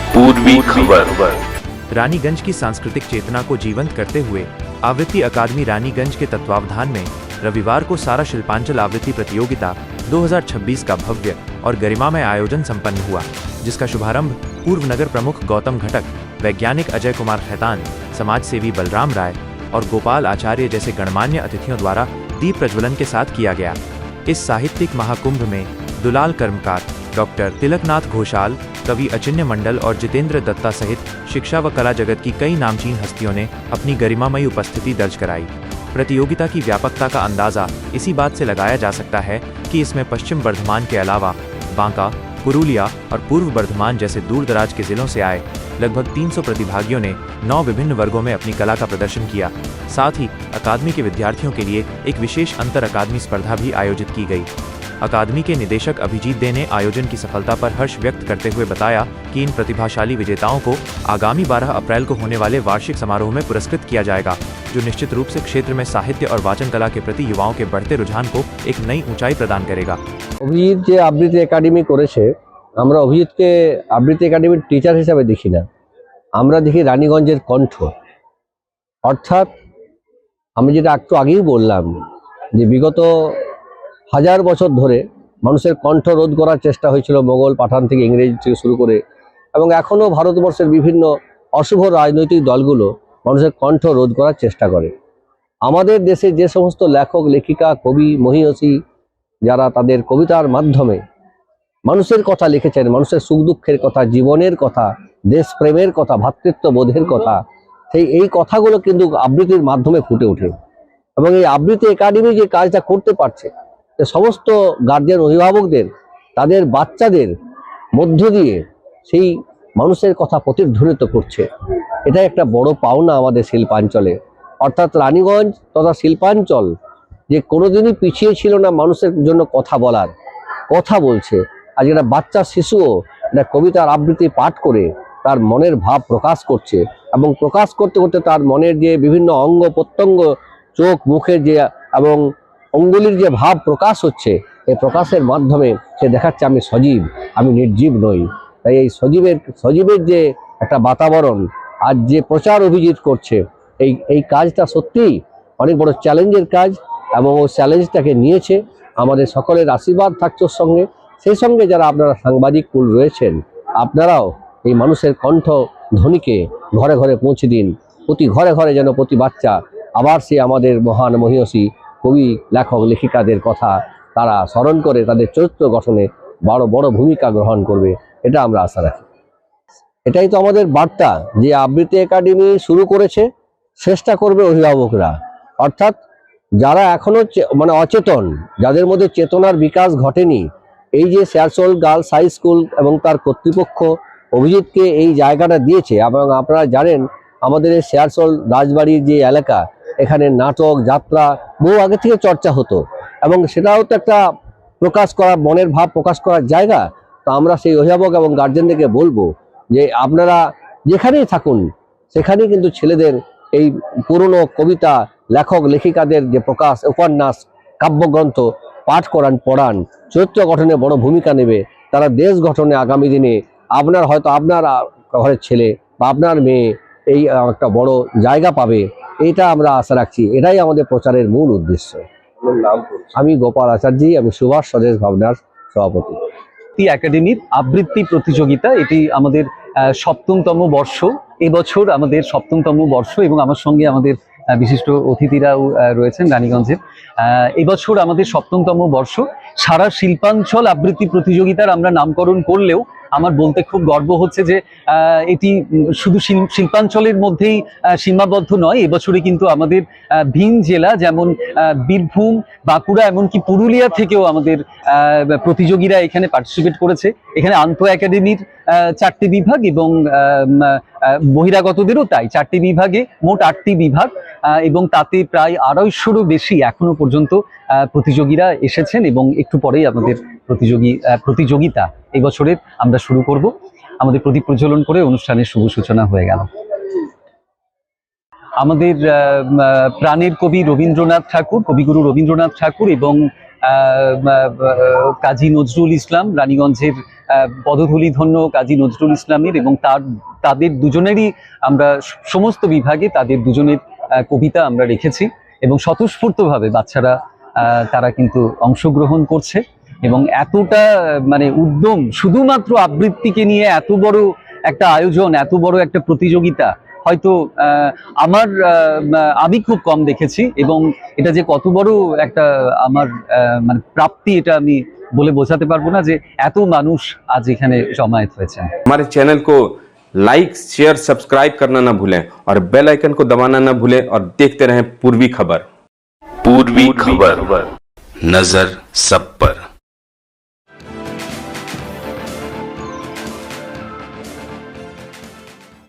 पूर्वी खबर। रानीगंज की सांस्कृतिक चेतना को जीवंत करते हुए आवृत्ति अकादमी रानीगंज के तत्वावधान में रविवार को सारा शिल्पांचल आवृत्ति प्रतियोगिता 2026 का भव्य और गरिमामय आयोजन संपन्न हुआ, जिसका शुभारंभ पूर्व नगर प्रमुख गौतम घटक, वैज्ञानिक अजय कुमार खैतान, समाज सेवी बलराम राय और गोपाल आचार्य जैसे गणमान्य अतिथियों द्वारा दीप प्रज्वलन के साथ किया गया। इस साहित्यिक महाकुंभ में दुलाल कर्मकार, डॉक्टर तिलकनाथ घोषाल, कवि अचिन्य मंडल और जितेंद्र दत्ता सहित शिक्षा व कला जगत की कई नामचीन हस्तियों ने अपनी गरिमामयी उपस्थिति दर्ज कराई। प्रतियोगिता की व्यापकता का अंदाजा इसी बात से लगाया जा सकता है कि इसमें पश्चिम बर्धमान के अलावा बांका, पुरुलिया और पूर्व बर्धमान जैसे दूर दराज के जिलों से आए लगभग 300 प्रतिभागियों ने 9 विभिन्न वर्गों में अपनी कला का प्रदर्शन किया। साथ ही अकादमी के विद्यार्थियों के लिए एक विशेष अंतर अकादमी स्पर्धा भी आयोजित की गई। अकादमी के निदेशक अभिजीत दे ने आयोजन की सफलता पर हर्ष व्यक्त करते हुए बताया कि इन प्रतिभाशाली विजेताओं को आगामी 12 अप्रैल को होने वाले वार्षिक समारोह में पुरस्कृत किया जाएगा, जो निश्चित रूप से क्षेत्र में साहित्य और वाचन कला के प्रति युवाओं के बढ़ते रुझान को एक नई ऊंचाई प्रदान करेगा। অভিজিৎ যে আবৃত্তি একাডেমি করেছে, আমরা অভিজিৎকে আবৃত্তি একাডেমির টিচার হিসাবে দেখি না, আমরা দেখি রানীগঞ্জের কণ্ঠ। অর্থাৎ আমি যেটা একটু আগেই বললাম যে বিগত হাজার বছর ধরে মানুষের কণ্ঠ রোধ করার চেষ্টা হয়েছিল মোগল, পাঠান থেকে ইংরেজ থেকে শুরু করে, এবং এখনও ভারতবর্ষের বিভিন্ন অশুভ রাজনৈতিক দলগুলো মানুষের কণ্ঠ রোধ করার চেষ্টা করে। আমাদের দেশে যে সমস্ত লেখক, লেখিকা, কবি, মহীয়সী যারা তাদের কবিতার মাধ্যমে মানুষের কথা লিখেছেন, মানুষের সুখ দুঃখের কথা, জীবনের কথা, দেশপ্রেমের কথা, ভ্রাতৃত্ববোধের কথা, এই কথাগুলো কিন্তু আবৃত্তির মাধ্যমে ফুটে ওঠে। এবং এই আবৃত্তি একাডেমি যে কাজটা করতে পারছে, সমস্ত গার্জিয়ান, অভিভাবকদের তাদের বাচ্চাদের মধ্য দিয়ে সেই মানুষের কথা প্রতিধ্বনিত করছে, এটা একটা বড় পাওনা আমাদের শিল্পাঞ্চলে। অর্থাৎ রানীগঞ্জ তথা শিল্পাঞ্চল যে কোনোদিনই পিছিয়ে ছিল না মানুষের জন্য কথা বলার, কথা বলছে। আজ একটা বাচ্চা শিশুও একটা কবিতার আবৃত্তি পাঠ করে তার মনের ভাব প্রকাশ করছে, এবং প্রকাশ করতে করতে তার মনের যে বিভিন্ন অঙ্গ প্রত্যঙ্গ, চোখ, মুখের যে এবং অঙ্গুলির যে ভাব প্রকাশ হচ্ছে, এই প্রকাশের মাধ্যমে সে দেখাচ্ছে আমি সজীব, আমি নির্জীব নই। তাই এই সজীবের যে একটা বাতাবরণ আজ যে প্রচার অভিজিৎ করছে, এই কাজটা সত্যিই অনেক বড় চ্যালেঞ্জের কাজ, এবং ওই চ্যালেঞ্জটাকে নিয়েছে। আমাদের সকলের আশীর্বাদ থাকছে ওর সঙ্গে। সেই সঙ্গে যারা আপনারা সাংবাদিক কুল রয়েছেন, আপনারাও এই মানুষের কণ্ঠ ধ্বনিকে ঘরে ঘরে পৌঁছে দিন। প্রতি ঘরে ঘরে যেন প্রতি বাচ্চা আবার সে আমাদের মহান মহীয়সী কবি, লেখক, লেখিকাদের কথা তারা স্মরণ করে তাদের চরিত্র গঠনে বড় বড় ভূমিকা গ্রহণ করবে, এটা আমরা আশা রাখি। এটাই তো আমাদের বার্তা যে আবৃত্তি একাডেমি শুরু করেছে, চেষ্টা করবে অভিভাবকরা। অর্থাৎ যারা এখনো অচেতন, যাদের মধ্যে চেতনার বিকাশ ঘটেনি, এই যে শেরসোল গার্লস হাই স্কুল এবং তার কর্তৃপক্ষ অভিজিৎকে এই জায়গাটা দিয়েছে। এবং আপনারা জানেন আমাদের এই শেরসোল রাজবাড়ির যে এলাকা, এখানে নাটক, যাত্রা বহু আগে থেকে চর্চা হতো, এবং সেটাও তো একটা প্রকাশ করা, মনের ভাব প্রকাশ করার জায়গা। তো আমরা সেই অভিভাবক এবং গার্জেনদেরকে বলবো যে আপনারা যেখানেই থাকুন সেখানেই কিন্তু ছেলেদের এই পুরনো কবিতা, লেখক, লেখিকাদের যে প্রকাশ, উপন্যাস, কাব্যগ্রন্থ পাঠ করান, পড়ান। চরিত্র গঠনে বড় ভূমিকা নেবে তারা, দেশ গঠনে আগামী দিনে হয়তো আপনার ঘরের ছেলে বা আপনার মেয়ে এই একটা বড় জায়গা পাবে, এইটা আমরা আশা রাখছি। এটাই আমাদের প্রচারের মূল উদ্দেশ্য। আমি গোপাল আচার্য, আমি সুভাষ স্বদেশ ভাবনার সভাপতি। একাডেমির আবৃত্তি প্রতিযোগিতা, এটি আমাদের ৭ম বর্ষ। এবছর আমাদের ৭ম বর্ষ, এবং আমার সঙ্গে আমাদের বিশিষ্ট অতিথিরাও রয়েছেন রানীগঞ্জের। এবছর আমাদের ৭ম বর্ষ। সারা শিল্পাঞ্চল আবৃত্তি প্রতিযোগিতার আমরা নামকরণ করলেও আমার বলতে খুব গর্ব হচ্ছে যে এটি শুধু শিল্পাঞ্চলের মধ্যেই সীমাবদ্ধ নয়। এবছরে কিন্তু আমাদের ভিন জেলা যেমন বীরভূম, বাঁকুড়া, এমনকি পুরুলিয়া থেকেও আমাদের প্রতিযোগীরা এখানে পার্টিসিপেট করেছে। এখানে আন্তঃ একাডেমির 4টি বিভাগ এবং বহিরাগতদেরও তাই 4টি বিভাগে মোট 8টি বিভাগ, এবং তাতে প্রায় 250-রও বেশি এখনো পর্যন্ত প্রতিযোগীরা এসেছেন। এবং একটু পরেই আমাদের প্রতিযোগিতা এই বছরের আমরা শুরু করব। আমাদের প্রদীপ প্রজ্বলন করে অনুষ্ঠানের শুভ সূচনা হয়ে গেল। আমাদের প্রাণের কবি রবীন্দ্রনাথ ঠাকুর, কবিগুরু রবীন্দ্রনাথ ঠাকুর এবং কাজী নজরুল ইসলাম, রানীগঞ্জের পদধূলিধন্য কাজী নজরুল ইসলামের, এবং তাদের দুজনেরই আমরা সমস্ত বিভাগে তাদের দুজনের কবিতা আমরা রেখেছি এবং স্বতঃস্ফূর্তভাবে বাচ্চারা তারা কিন্তু অংশগ্রহণ করছে এবং এতটা মানে উদ্যম, শুধুমাত্র আবৃত্তিকে নিয়ে এত বড় একটা আয়োজন, এত বড় একটা প্রতিযোগিতা হয়তো আমি খুব কম দেখেছি, এবং এটা যে কত বড় একটা আমার মানে প্রাপ্তি, এটা আমি বলে বোঝাতে পারবো না যে এত মানুষ আজ এখানে জমায়েত হয়েছে। हमारे चैनल को लाइक, शेयर, सब्सक्राइब करना ना भूलें और बेल आइकन को दबाना ना भूलें और देखते रहें पूर्वी खबर। पूर्वी खबर, नजर सब पर।